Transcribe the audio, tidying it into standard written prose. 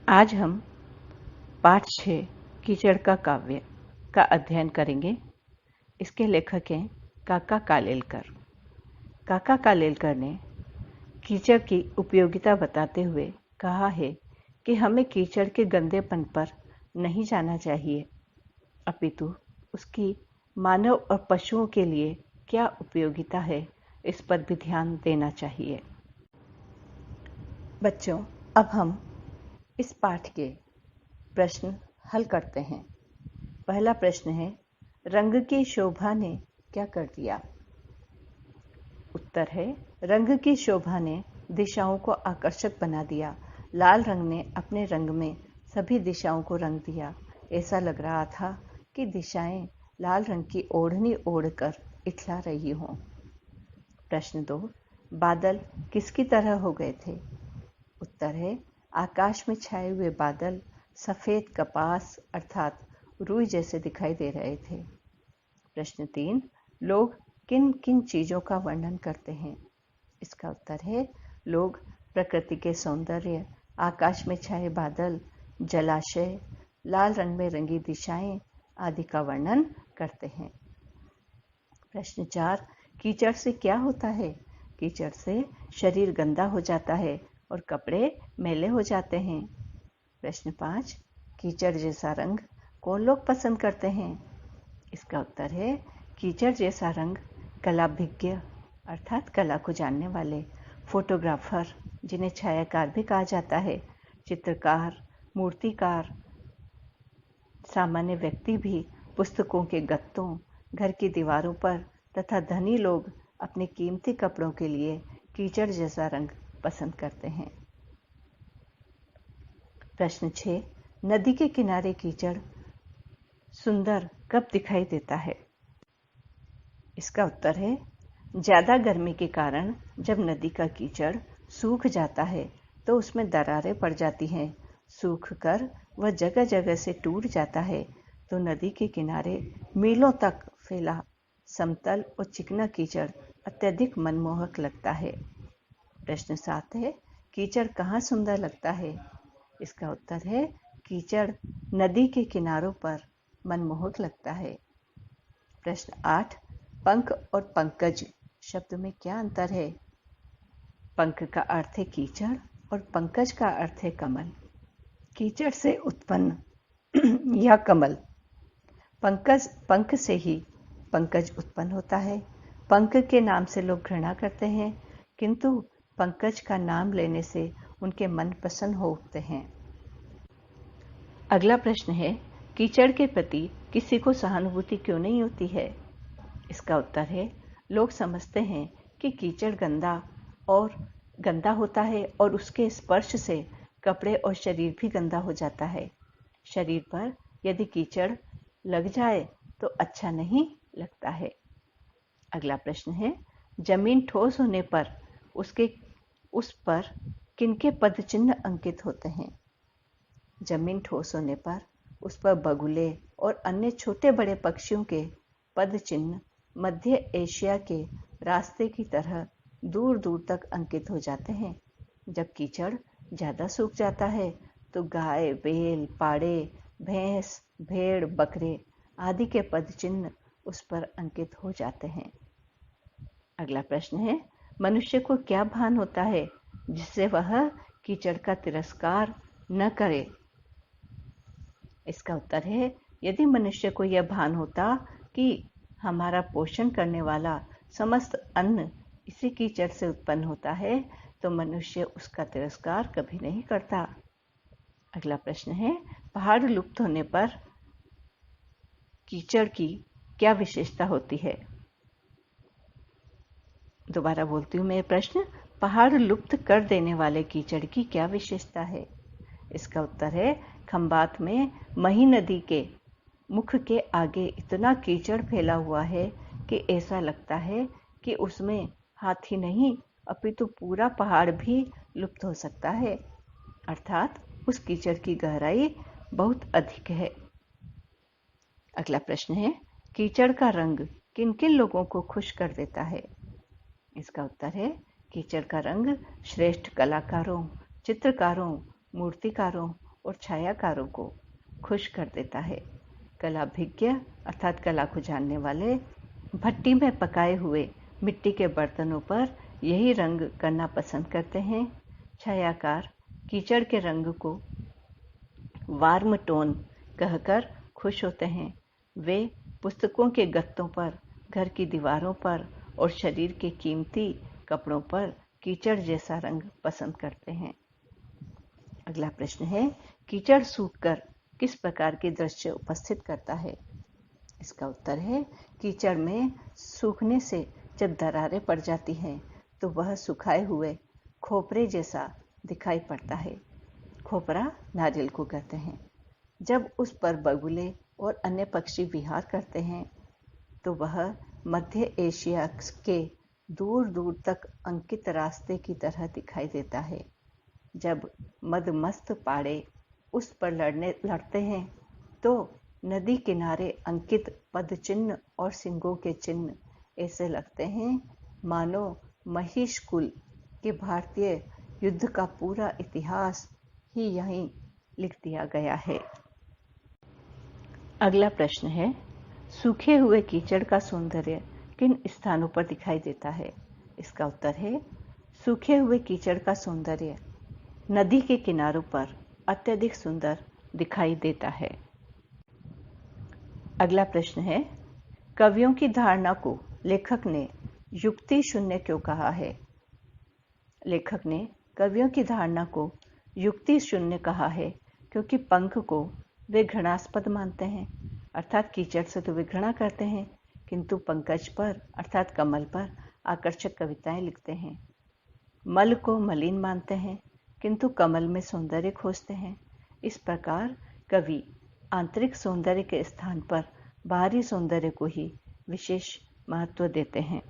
आज हम पाठ 6 कीचड़ का काव्य का अध्ययन करेंगे। इसके लेखक हैं काका कालेलकर। काका कालेलकर ने कीचड़ की उपयोगिता बताते हुए कहा है कि हमें कीचड़ के गंदेपन पर नहीं जाना चाहिए, अपितु उसकी मानव और पशुओं के लिए क्या उपयोगिता है, इस पर भी ध्यान देना चाहिए। बच्चों, अब हम इस पाठ के प्रश्न हल करते हैं। पहला प्रश्न है, रंग की शोभा ने क्या कर दिया? उत्तर है, रंग की शोभा ने दिशाओं को आकर्षक बना दिया। लाल रंग ने अपने रंग में सभी दिशाओं को रंग दिया। ऐसा लग रहा था कि दिशाएं लाल रंग की ओढ़नी ओढ़कर इठला रही हों। प्रश्न 2, बादल किसकी तरह हो गए थे? उत्तर है, आकाश में छाए हुए बादल सफेद कपास अर्थात रुई जैसे दिखाई दे रहे थे। प्रश्न 3, लोग किन किन चीजों का वर्णन करते हैं? इसका उत्तर है, लोग प्रकृति के सौंदर्य, आकाश में छाए बादल, जलाशय, लाल रंग में रंगी दिशाएं आदि का वर्णन करते हैं। प्रश्न 4, कीचड़ से क्या होता है? कीचड़ से शरीर गंदा हो जाता है और कपड़े मैले हो जाते हैं। प्रश्न 5, कीचड़ जैसा रंग कौन लोग पसंद करते हैं? इसका उत्तर है, कीचड़ जैसा रंग कलाभिज्ञ अर्थात कला को जानने वाले, फोटोग्राफर जिन्हें छायाकार भी कहा जाता है, चित्रकार, मूर्तिकार, सामान्य व्यक्ति भी पुस्तकों के गत्तों, घर की दीवारों पर तथा धनी लोग अपने कीमती कपड़ों के लिए कीचड़ जैसा रंग पसंद करते हैं। प्रश्न 6, नदी के किनारे कीचड़ सुंदर कब दिखाई देता है? इसका उत्तर है, ज्यादा गर्मी के कारण जब नदी का कीचड़ सूख जाता है तो उसमें दरारें पड़ जाती हैं। सूखकर वह जगह जगह से टूट जाता है तो नदी के किनारे मीलों तक फैला समतल और चिकना कीचड़ अत्यधिक मनमोहक लगता है। प्रश्न 7 है, कीचड़ कहाँ सुंदर लगता है? इसका उत्तर है, कीचड़ नदी के किनारों पर मनमोहक लगता है। प्रश्न 8, पंख और पंकज शब्द में क्या अंतर है? पंख का अर्थ है कीचड़ और पंकज का अर्थ है कमल। कीचड़ से उत्पन्न या कमल, पंख से ही पंकज उत्पन्न होता है। पंख के नाम से लोग घृणा करते हैं, किंतु पंकज का नाम लेने से उनके मन प्रसन्न हो उठते हैं। अगला प्रश्न है, कीचड़ के प्रति किसी को सहानुभूति क्यों नहीं होती है? इसका उत्तर है, लोग समझते हैं कि कीचड़ गंदा होता है और उसके स्पर्श से कपड़े और शरीर भी गंदा हो जाता है। शरीर पर यदि कीचड़ लग जाए तो अच्छा नहीं लगता है। अगला प्रश्न है, जमीन ठोस होने पर उस पर किनके पद चिन्ह अंकित होते हैं? जमीन ठोस होने पर उस पर बगुले और अन्य छोटे बड़े पक्षियों के पद चिन्ह मध्य एशिया के रास्ते की तरह दूर दूर तक अंकित हो जाते हैं। जब कीचड़ ज्यादा सूख जाता है तो गाय, बैल, पाड़े, भैंस, भेड़, बकरे आदि के पद चिन्ह उस पर अंकित हो जाते हैं। अगला प्रश्न है, मनुष्य को क्या भान होता है जिससे वह कीचड़ का तिरस्कार न करे? इसका उत्तर है, यदि मनुष्य को यह भान होता कि हमारा पोषण करने वाला समस्त अन्न इसी कीचड़ से उत्पन्न होता है तो मनुष्य उसका तिरस्कार कभी नहीं करता। अगला प्रश्न है, पहाड़ लुप्त होने पर कीचड़ की क्या विशेषता होती है? दोबारा बोलती हूँ मैं प्रश्न, पहाड़ लुप्त कर देने वाले कीचड़ की क्या विशेषता है? इसका उत्तर है, खंबात में मही नदी के मुख के आगे इतना कीचड़ फैला हुआ है कि ऐसा लगता है कि उसमें हाथी नहीं अपितु पूरा पहाड़ भी लुप्त हो सकता है, अर्थात उस कीचड़ की गहराई बहुत अधिक है। अगला प्रश्न है, कीचड़ का रंग किन किन लोगों को खुश कर देता है? इसका उत्तर है, कीचड़ का रंग श्रेष्ठ कलाकारों, चित्रकारों, मूर्तिकारों और छायाकारों को खुश कर देता है। कलाभिज्ञ अर्थात कला को जानने वाले भट्टी में पकाए हुए मिट्टी के बर्तनों पर यही रंग करना पसंद करते हैं। छायाकार कीचड़ के रंग को वार्म टोन कहकर खुश होते हैं। वे पुस्तकों के गत्तों पर, घर की दीवारों पर और शरीर के कीमती कपड़ों पर कीचड़ जैसा रंग पसंद करते हैं। अगला प्रश्न है, कीचड़ सूखकर किस प्रकार के दृश्य उपस्थित करता है? इसका उत्तर है, कीचड़ में सूखने से जब दरारें पड़ जाती हैं तो वह सुखाए हुए खोपरे जैसा दिखाई पड़ता है। खोपरा नारियल को कहते हैं। जब उस पर बगुले और अन्य पक्षी विहार करते हैं तो वह मध्य एशिया के दूर दूर तक अंकित रास्ते की तरह दिखाई देता है। जब मदमस्त पाड़े उस पर लड़ते हैं तो नदी किनारे अंकित पद चिन्ह और सिंगों के चिन्ह ऐसे लगते हैं मानो महिष कुल के भारतीय युद्ध का पूरा इतिहास ही यहीं लिख दिया गया है। अगला प्रश्न है, सूखे हुए कीचड़ का सौंदर्य किन स्थानों पर दिखाई देता है? इसका उत्तर है, सूखे हुए कीचड़ का सौंदर्य नदी के किनारों पर अत्यधिक सुंदर दिखाई देता है। अगला प्रश्न है, कवियों की धारणा को लेखक ने युक्ति शून्य क्यों कहा है? लेखक ने कवियों की धारणा को युक्ति शून्य कहा है क्योंकि पंख को वे घृणास्पद मानते हैं, अर्थात कीचड़ से तो वे घृणा करते हैं, किंतु पंकज पर अर्थात कमल पर आकर्षक कविताएं लिखते हैं। मल को मलिन मानते हैं किंतु कमल में सौंदर्य खोजते हैं। इस प्रकार कवि आंतरिक सौंदर्य के स्थान पर बाहरी सौंदर्य को ही विशेष महत्व देते हैं।